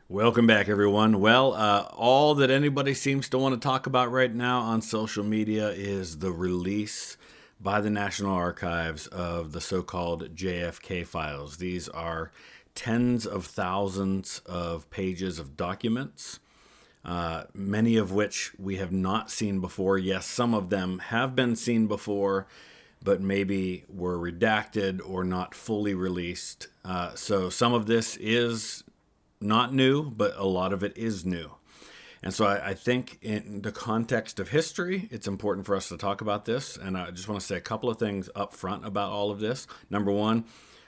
Welcome back, everyone. Well, all that anybody seems to want to talk about right now on social media is the release by the National Archives of the so-called JFK files. These are tens of thousands of pages of documents, many of which we have not seen before. Yes, some of them have been seen before, but maybe were redacted or not fully released. So some of this is not new, but a lot of it is new. And so I think in the context of history, it's important for us to talk about this. And I just want to say a couple of things up front about all of this. Number one,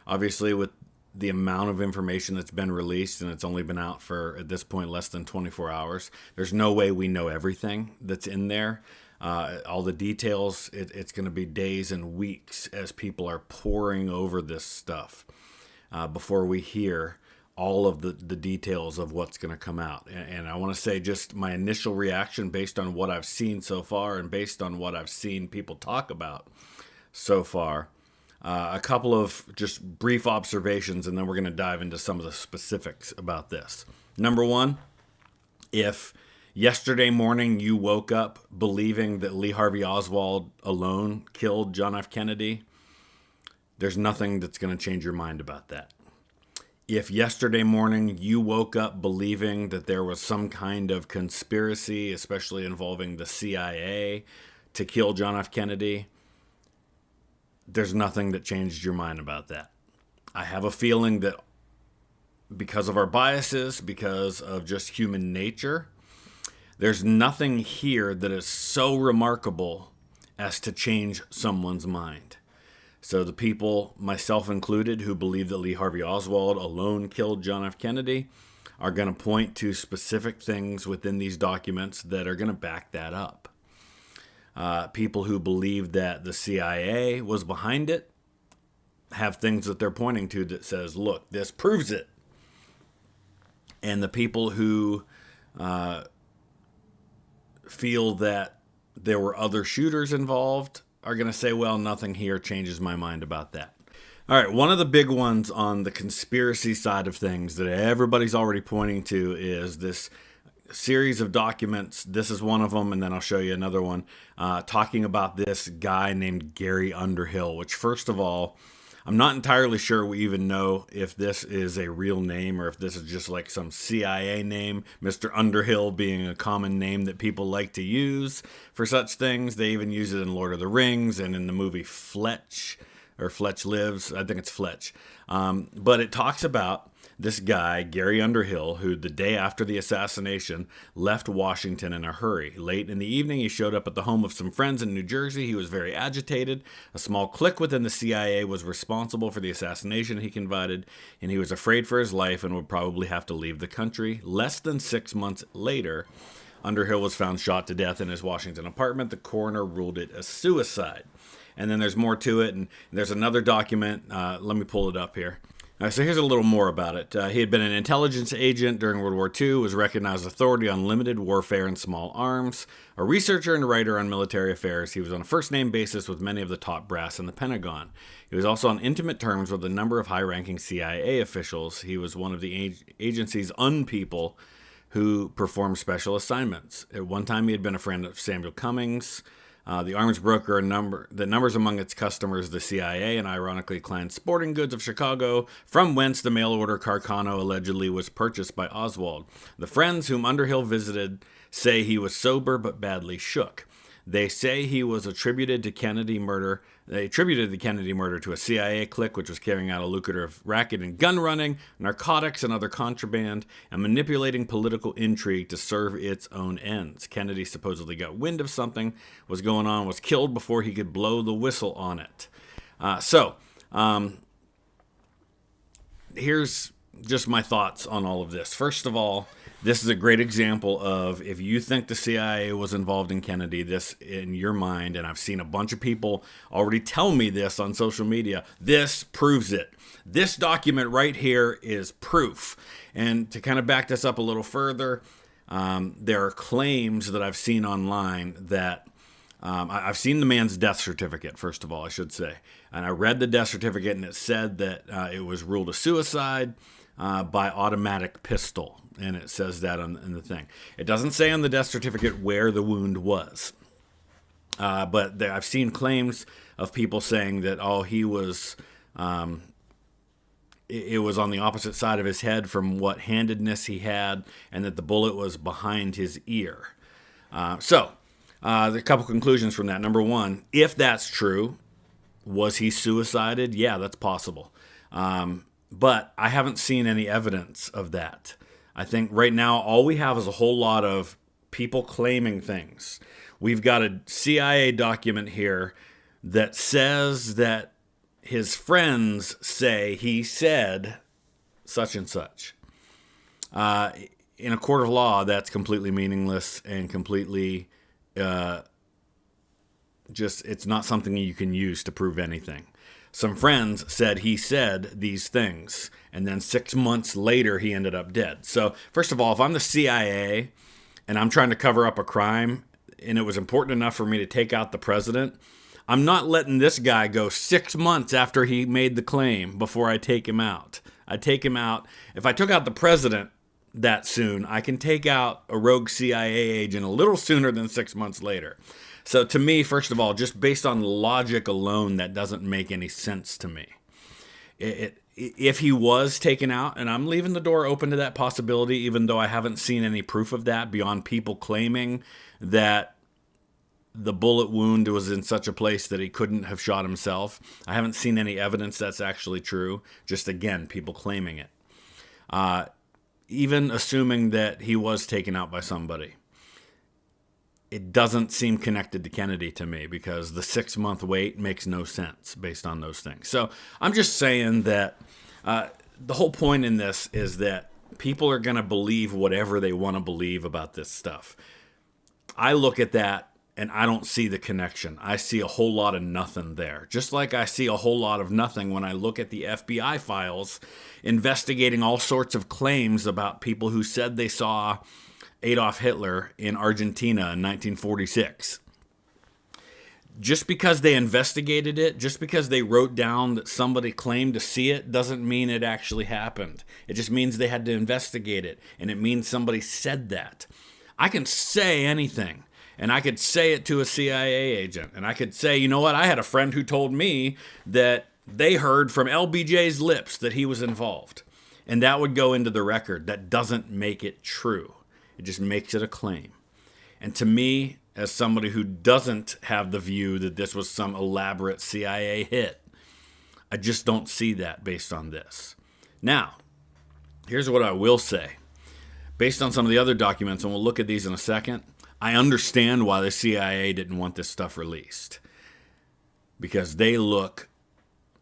obviously, with the amount of information that's been released, and it's only been out for, at this point, less than 24 hours, there's no way we know everything that's in there. All the details, it's going to be days and weeks as people are poring over this stuff before we hear all of the details of what's going to come out. And I want to say just my initial reaction based on what I've seen so far and based on what I've seen people talk about so far. A couple of just brief observations, and then we're going to dive into some of the specifics about this. Number one, if yesterday morning you woke up believing that Lee Harvey Oswald alone killed John F. Kennedy, there's nothing that's going to change your mind about that. If yesterday morning you woke up believing that there was some kind of conspiracy, especially involving the CIA, to kill John F. Kennedy, there's nothing that changed your mind about that. I have a feeling that because of our biases, because of just human nature, there's nothing here that is so remarkable as to change someone's mind. So the people, myself included, who believe that Lee Harvey Oswald alone killed John F. Kennedy are going to point to specific things within these documents that are going to back that up. People who believe that the CIA was behind it have things that they're pointing to that says, look, this proves it. And the people who feel that there were other shooters involved are going to say, well, nothing here changes my mind about that. All right, one of the big ones on the conspiracy side of things that everybody's already pointing to is this series of documents. This is one of them, and then I'll show you another one, talking about this guy named Gary Underhill, which, first of all, I'm not entirely sure we even know if this is a real name or if this is just like some CIA name, Mr. Underhill being a common name that people like to use for such things. They even use it in Lord of the Rings and in the movie Fletch, or Fletch Lives. I think it's Fletch. But it talks about this guy, Gary Underhill, who the day after the assassination left Washington in a hurry. Late in the evening, he showed up at the home of some friends in New Jersey. He was very agitated. A small clique within the CIA was responsible for the assassination, he confided, and he was afraid for his life and would probably have to leave the country. Less than 6 months later, Underhill was found shot to death in his Washington apartment. The coroner ruled it a suicide. And then there's more to it, and there's another document. Let me pull it up here. So here's a little more about it. He had been an intelligence agent during World War II, was recognized authority on limited warfare and small arms, a researcher and writer on military affairs. He was on a first-name basis with many of the top brass in the Pentagon. He was also on intimate terms with a number of high-ranking CIA officials. He was one of the agency's unpeople who performed special assignments. At one time, he had been a friend of Samuel Cummings, the arms broker that numbers among its customers the CIA and ironically Clan Sporting Goods of Chicago, from whence the mail-order Carcano allegedly was purchased by Oswald. The friends whom Underhill visited say he was sober but badly shook. They say he was attributed the Kennedy murder to a CIA clique which was carrying out a lucrative racket in gun running, narcotics, and other contraband, and manipulating political intrigue to serve its own ends. Kennedy supposedly got wind of something was going on, was killed before he could blow the whistle on it. Here's just my thoughts on all of this. First of all, this is a great example of if you think the CIA was involved in Kennedy, this in your mind, and I've seen a bunch of people already tell me this on social media, this proves it. This document right here is proof. And to kind of back this up a little further, there are claims that I've seen online that I've seen the man's death certificate, first of all, I should say. And I read the death certificate, and it said that it was ruled a suicide. by automatic pistol. And it says that in the thing. It doesn't say on the death certificate where the wound was. But I've seen claims of people saying that, he was, it was on the opposite side of his head from what handedness he had, and that the bullet was behind his ear. So, a couple conclusions from that. Number one, if that's true, was he suicided? Yeah, that's possible. But I haven't seen any evidence of that. I think right now all we have is a whole lot of people claiming things. We've got a CIA document here that says that his friends say he said such and such. In a court of law, that's completely meaningless and completely it's not something you can use to prove anything. Some friends said he said these things, and then 6 months later he ended up dead. So first of all, if I'm the CIA and I'm trying to cover up a crime and it was important enough for me to take out the president, I'm not letting this guy go 6 months after he made the claim before I take him out. I take him out. If I took out the president that soon, I can take out a rogue CIA agent a little sooner than 6 months later. So to me, first of all, just based on logic alone, that doesn't make any sense to me. If he was taken out, and I'm leaving the door open to that possibility, even though I haven't seen any proof of that beyond people claiming that the bullet wound was in such a place that he couldn't have shot himself. I haven't seen any evidence that's actually true. Just, again, people claiming it. Even assuming that he was taken out by somebody, it doesn't seem connected to Kennedy to me, because the 6 month wait makes no sense based on those things. So I'm just saying that the whole point in this is that people are going to believe whatever they want to believe about this stuff. I look at that and I don't see the connection. I see a whole lot of nothing there. Just like I see a whole lot of nothing when I look at the FBI files investigating all sorts of claims about people who said they saw Adolf Hitler in Argentina in 1946. Just because they investigated it, just because they wrote down that somebody claimed to see it, doesn't mean it actually happened. It just means they had to investigate it, and it means somebody said that. I can say anything, and I could say it to a CIA agent, and I could say, you know what, I had a friend who told me that they heard from LBJ's lips that he was involved, and that would go into the record. That doesn't make it true. It just makes it a claim. And to me, as somebody who doesn't have the view that this was some elaborate CIA hit, I just don't see that based on this. Now, here's what I will say. Based on some of the other documents, and we'll look at these in a second, I understand why the CIA didn't want this stuff released. Because they look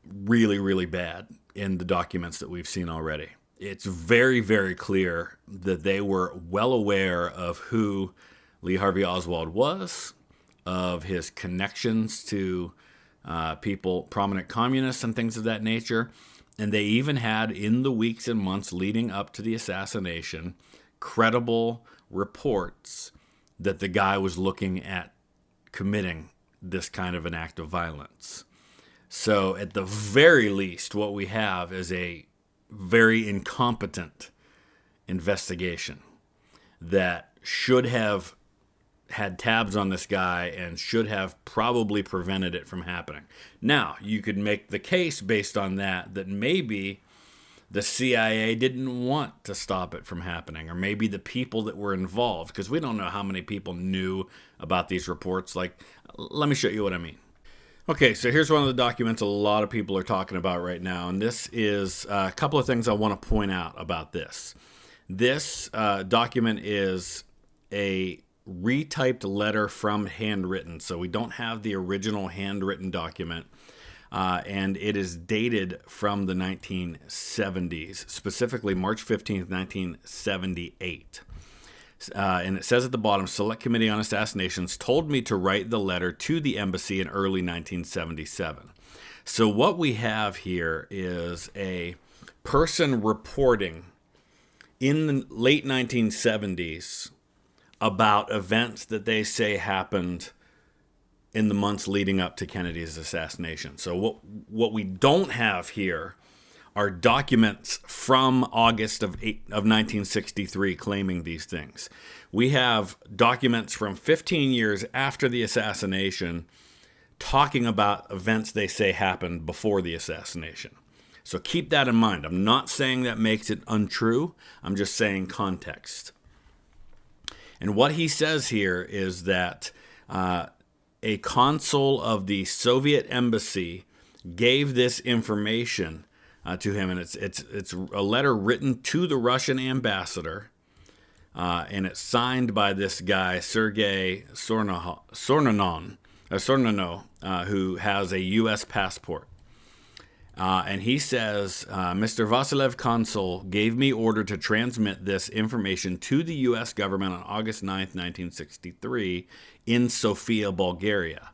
really, really bad in the documents that we've seen already. It's very, very clear that they were well aware of who Lee Harvey Oswald was, of his connections to people, prominent communists and things of that nature. And they even had, in the weeks and months leading up to the assassination, credible reports that the guy was looking at committing this kind of an act of violence. So at the very least, what we have is a very incompetent investigation that should have had tabs on this guy and should have probably prevented it from happening. Now, you could make the case based on that maybe the CIA didn't want to stop it from happening, or maybe the people that were involved, because we don't know how many people knew about these reports. Like, let me show you what I mean. Okay, so here's one of the documents a lot of people are talking about right now, and this is a couple of things I want to point out about this. This document is a retyped letter from handwritten, so we don't have the original handwritten document, and it is dated from the 1970s, specifically March 15th, 1978. And it says at the bottom, Select Committee on Assassinations told me to write the letter to the embassy in early 1977. So what we have here is a person reporting in the late 1970s about events that they say happened in the months leading up to Kennedy's assassination. So what we don't have here are documents from August of 1963 claiming these things. We have documents from 15 years after the assassination talking about events they say happened before the assassination. So keep that in mind. I'm not saying that makes it untrue. I'm just saying context. And what he says here is that a consul of the Soviet embassy gave this information to him, and it's a letter written to the Russian ambassador, and it's signed by this guy Sergei Sornano, who has a U.S. passport. And he says, Mr. Vasilev Consul gave me order to transmit this information to the U.S. government on August 9th, 1963 in Sofia, Bulgaria.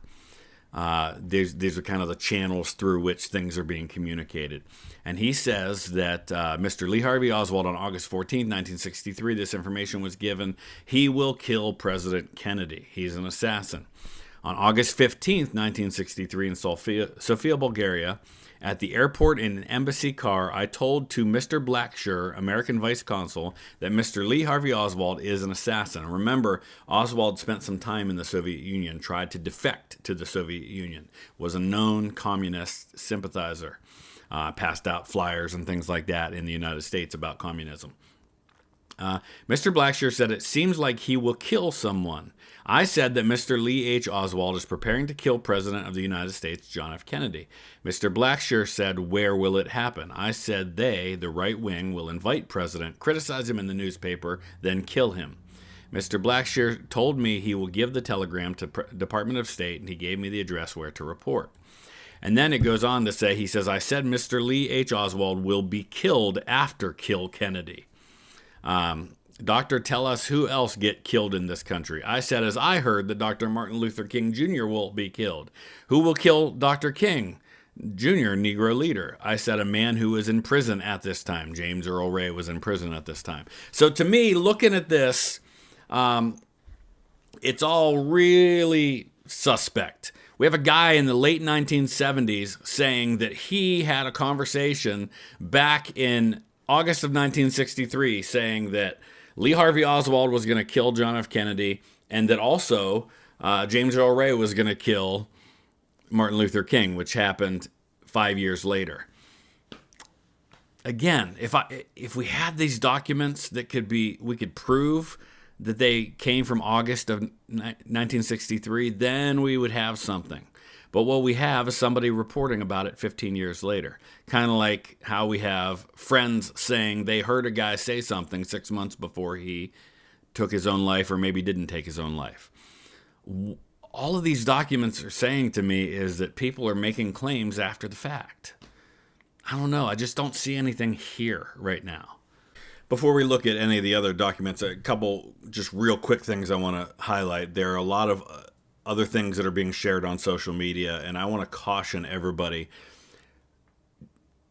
These are kind of the channels through which things are being communicated. And he says that Mr. Lee Harvey Oswald on August 14th, 1963, this information was given. He will kill President Kennedy. He's an assassin. On August 15th, 1963 in Sofia, Bulgaria, at the airport in an embassy car, I told to Mr. Blackshear, American Vice Consul, that Mr. Lee Harvey Oswald is an assassin. Remember, Oswald spent some time in the Soviet Union, tried to defect to the Soviet Union, was a known communist sympathizer, passed out flyers and things like that in the United States about communism. Mr. Blackshear said, it seems like he will kill someone. I said that Mr. Lee H. Oswald is preparing to kill President of the United States, John F. Kennedy. Mr. Blackshear said, where will it happen? I said they, the right wing, will invite President, criticize him in the newspaper, then kill him. Mr. Blackshear told me he will give the telegram to Department of State, and he gave me the address where to report. And then it goes on to say, he says, I said Mr. Lee H. Oswald will be killed after kill Kennedy. Doctor, tell us who else get killed in this country. I said, as I heard, that Dr. Martin Luther King Jr. will be killed. Who will kill Dr. King Jr., Negro leader? I said, a man who was in prison at this time. James Earl Ray was in prison at this time. So to me, looking at this, it's all really suspect. We have a guy in the late 1970s saying that he had a conversation back in August of 1963 saying that Lee Harvey Oswald was going to kill John F. Kennedy, and that also James Earl Ray was going to kill Martin Luther King, which happened 5 years later. Again, if we had these documents that we could prove that they came from August of 1963, then we would have something. But what we have is somebody reporting about it 15 years later. Kind of like how we have friends saying they heard a guy say something 6 months before he took his own life or maybe didn't take his own life. All of these documents are saying to me is that people are making claims after the fact. I don't know. I just don't see anything here right now. Before we look at any of the other documents, a couple just real quick things I want to highlight. There are a lot of other things that are being shared on social media, and I want to caution everybody.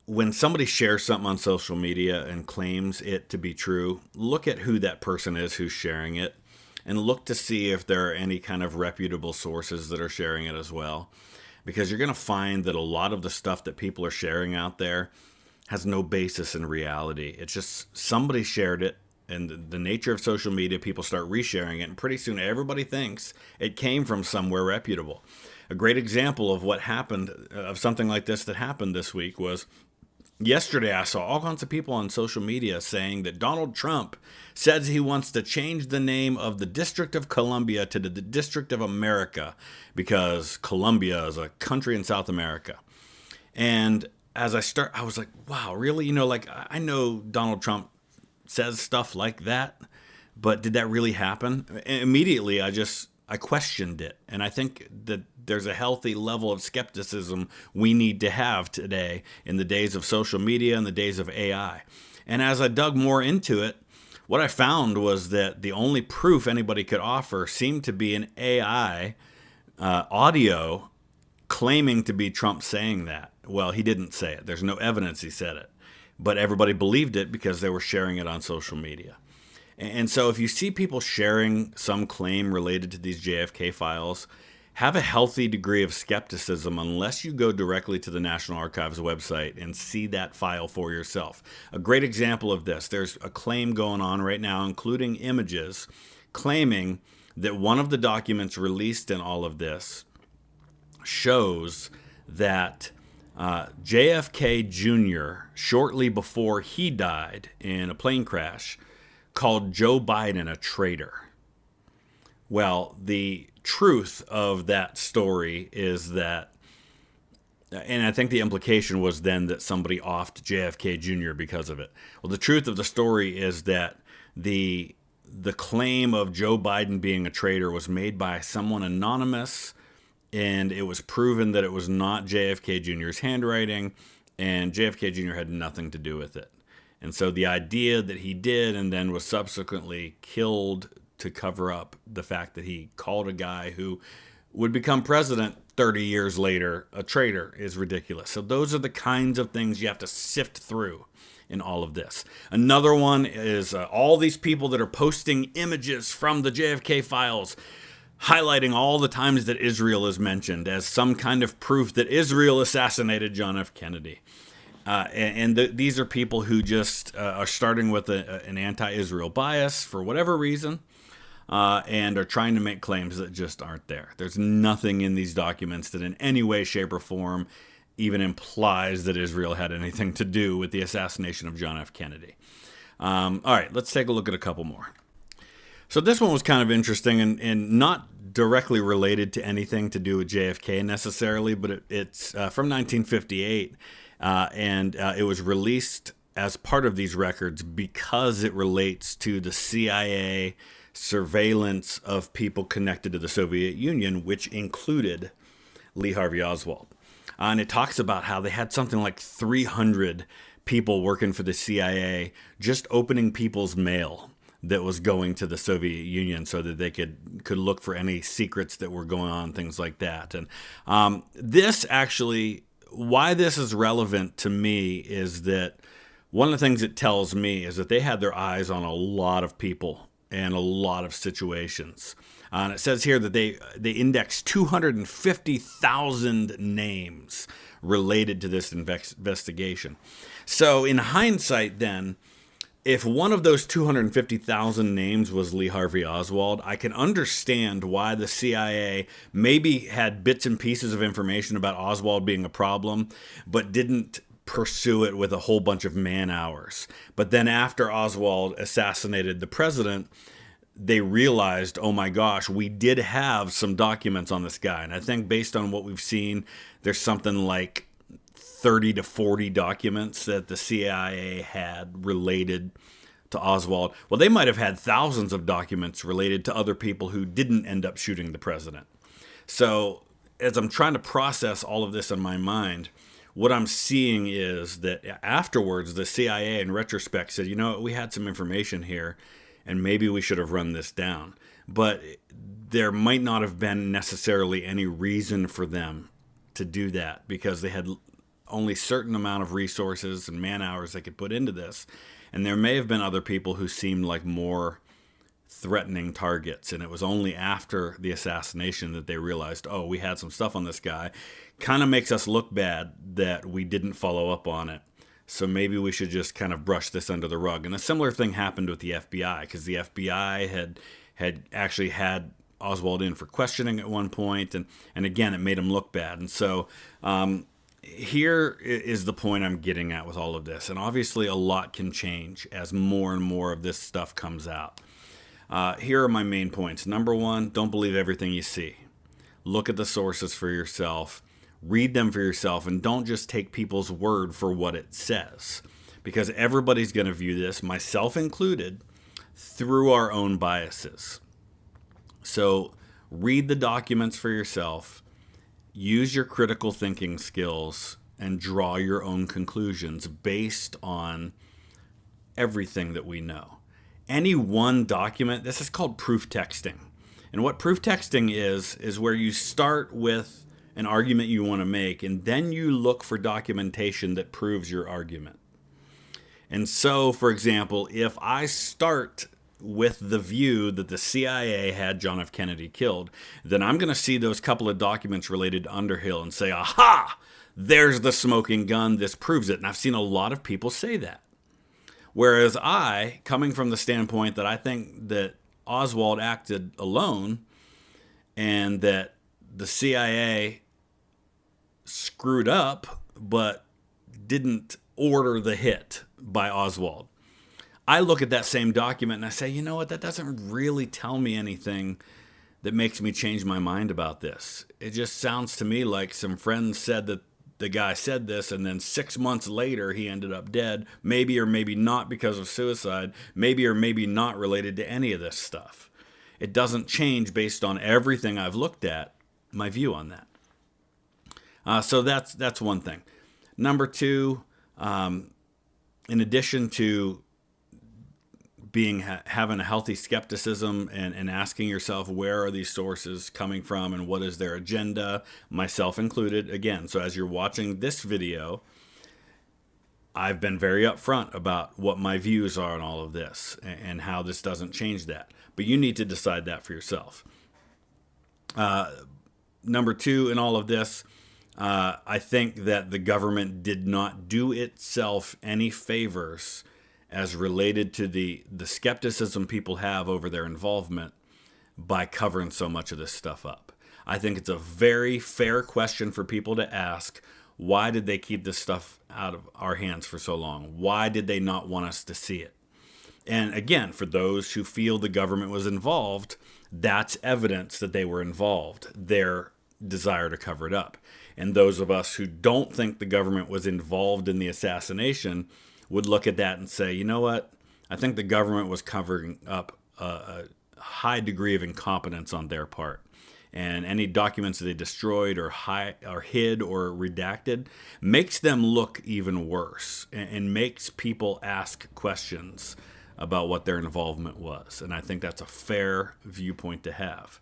When somebody shares something on social media and claims it to be true, look at who that person is who's sharing it, and look to see if there are any kind of reputable sources that are sharing it as well. Because you're going to find that a lot of the stuff that people are sharing out there has no basis in reality. It's just somebody shared it. And the nature of social media, people start resharing it, and pretty soon everybody thinks it came from somewhere reputable. A great example of what happened, of something like this that happened this week, was yesterday I saw all kinds of people on social media saying that Donald Trump says he wants to change the name of the District of Columbia to the District of America because Colombia is a country in South America. And as I was like, wow, really? I know Donald Trump says stuff like that, but did that really happen? And immediately I questioned it, and I think that there's a healthy level of skepticism we need to have today in the days of social media and the days of AI. And as I dug more into it, what I found was that the only proof anybody could offer seemed to be an AI audio claiming to be Trump saying that. Well, he didn't say it. There's no evidence he said it. But everybody believed it because they were sharing it on social media. And so if you see people sharing some claim related to these JFK files, have a healthy degree of skepticism unless you go directly to the National Archives website and see that file for yourself. A great example of this, there's a claim going on right now, including images, claiming that one of the documents released in all of this shows that JFK Jr., shortly before he died in a plane crash, called Joe Biden a traitor. Well, the truth of that story is that, and I think the implication was then that somebody offed JFK Jr. because of it. Well, the truth of the story is that the claim of Joe Biden being a traitor was made by someone anonymous, and it was proven that it was not JFK Jr.'s handwriting, and JFK Jr. had nothing to do with it. And so the idea that he did and then was subsequently killed to cover up the fact that he called a guy who would become president 30 years later a traitor is ridiculous. So those are the kinds of things you have to sift through in all of this. Another one is all these people that are posting images from the JFK files, highlighting all the times that Israel is mentioned as some kind of proof that Israel assassinated John F. Kennedy. These are people who just are starting with an anti-Israel bias for whatever reason, and are trying to make claims that just aren't there. There's nothing in these documents that in any way, shape, or form even implies that Israel had anything to do with the assassination of John F. Kennedy. All right, let's take a look at a couple more. So this one was kind of interesting and not directly related to anything to do with JFK necessarily, but it's from 1958, and it was released as part of these records because it relates to the CIA surveillance of people connected to the Soviet Union, which included Lee Harvey Oswald. And it talks about how they had something like 300 people working for the CIA just opening people's mail that was going to the Soviet Union so that they could look for any secrets that were going on, things like that. And this actually, why this is relevant to me is that one of the things it tells me is that they had their eyes on a lot of people and a lot of situations. And it says here that they indexed 250,000 names related to this investigation. So in hindsight then, if one of those 250,000 names was Lee Harvey Oswald, I can understand why the CIA maybe had bits and pieces of information about Oswald being a problem, but didn't pursue it with a whole bunch of man-hours. But then after Oswald assassinated the president, they realized, oh my gosh, we did have some documents on this guy. And I think based on what we've seen, there's something like 30 to 40 documents that the CIA had related to Oswald. Well, they might have had thousands of documents related to other people who didn't end up shooting the president. So as I'm trying to process all of this in my mind, what I'm seeing is that afterwards, the CIA in retrospect said, you know, we had some information here and maybe we should have run this down. But there might not have been necessarily any reason for them to do that because they had only certain amount of resources and man hours they could put into this. And there may have been other people who seemed like more threatening targets. And it was only after the assassination that they realized, oh, we had some stuff on this guy. Kind of makes us look bad that we didn't follow up on it. So maybe we should just kind of brush this under the rug. And a similar thing happened with the FBI because the FBI had actually had Oswald in for questioning at one point. And again, it made him look bad. And so here is the point I'm getting at with all of this. And obviously a lot can change as more and more of this stuff comes out. Here are my main points. Number one, don't believe everything you see. Look at the sources for yourself. Read them for yourself, and don't just take people's word for what it says. Because everybody's going to view this, myself included, through our own biases. So read the documents for yourself. Use your critical thinking skills and draw your own conclusions based on everything that we know. Any one document, this is called proof texting. And what proof texting is where you start with an argument you want to make, and then you look for documentation that proves your argument. And so, for example, if I start with the view that the CIA had John F. Kennedy killed, then I'm going to see those couple of documents related to Underhill and say, aha, there's the smoking gun. This proves it. And I've seen a lot of people say that. Whereas I, coming from the standpoint that I think that Oswald acted alone and that the CIA screwed up but didn't order the hit by Oswald. I look at that same document and I say, you know what, that doesn't really tell me anything that makes me change my mind about this. It just sounds to me like some friends said that the guy said this, and then 6 months later he ended up dead, maybe or maybe not because of suicide, maybe or maybe not related to any of this stuff. It doesn't change based on everything I've looked at, my view on that. So that's one thing. Number two, in addition to having a healthy skepticism and asking yourself, where are these sources coming from and what is their agenda, myself included, again. So as you're watching this video, I've been very upfront about what my views are on all of this and how this doesn't change that. But you need to decide that for yourself. Number two, in all of this, I think that the government did not do itself any favors as related to the skepticism people have over their involvement by covering so much of this stuff up. I think it's a very fair question for people to ask. Why did they keep this stuff out of our hands for so long? Why did they not want us to see it? And again, for those who feel the government was involved, that's evidence that they were involved, their desire to cover it up. And those of us who don't think the government was involved in the assassination would look at that and say, you know what? I think the government was covering up a high degree of incompetence on their part. And any documents that they destroyed or hid or redacted makes them look even worse and makes people ask questions about what their involvement was. And I think that's a fair viewpoint to have.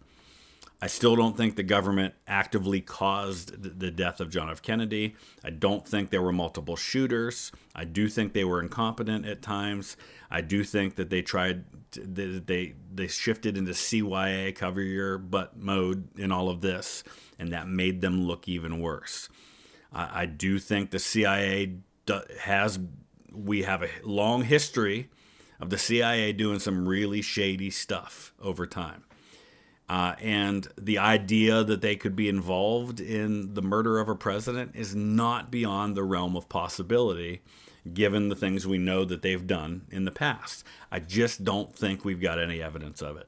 I still don't think the government actively caused the death of John F. Kennedy. I don't think there were multiple shooters. I do think they were incompetent at times. I do think that they shifted into CYA, cover your butt mode in all of this, and that made them look even worse. I do think the CIA we have a long history of the CIA doing some really shady stuff over time. And the idea that they could be involved in the murder of a president is not beyond the realm of possibility, given the things we know that they've done in the past. I just don't think we've got any evidence of it.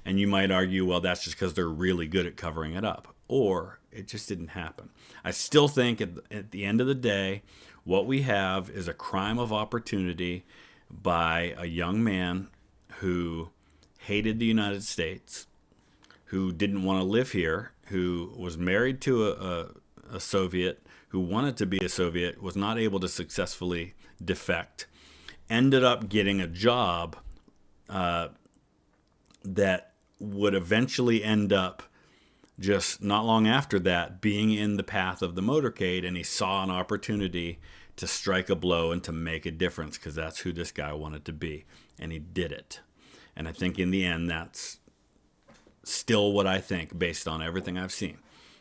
And you might argue, well, that's just because they're really good at covering it up, or it just didn't happen. I still think at the end of the day, what we have is a crime of opportunity by a young man who hated the United States, who didn't want to live here, who was married to a Soviet, who wanted to be a Soviet, was not able to successfully defect, ended up getting a job that would eventually end up, just not long after that, being in the path of the motorcade, and he saw an opportunity to strike a blow and to make a difference, because that's who this guy wanted to be, and he did it. And I think in the end, that's still what I think based on everything I've seen.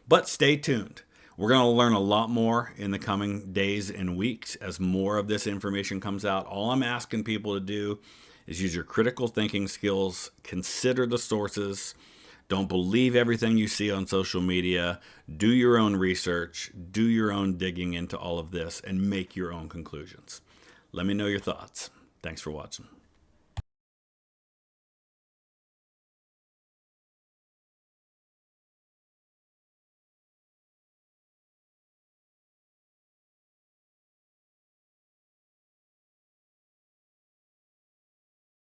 But stay tuned. We're going to learn a lot more in the coming days and weeks as more of this information comes out. All I'm asking people to do is use your critical thinking skills, consider the sources, don't believe everything you see on social media, do your own research, do your own digging into all of this, and make your own conclusions. Let me know your thoughts. Thanks for watching.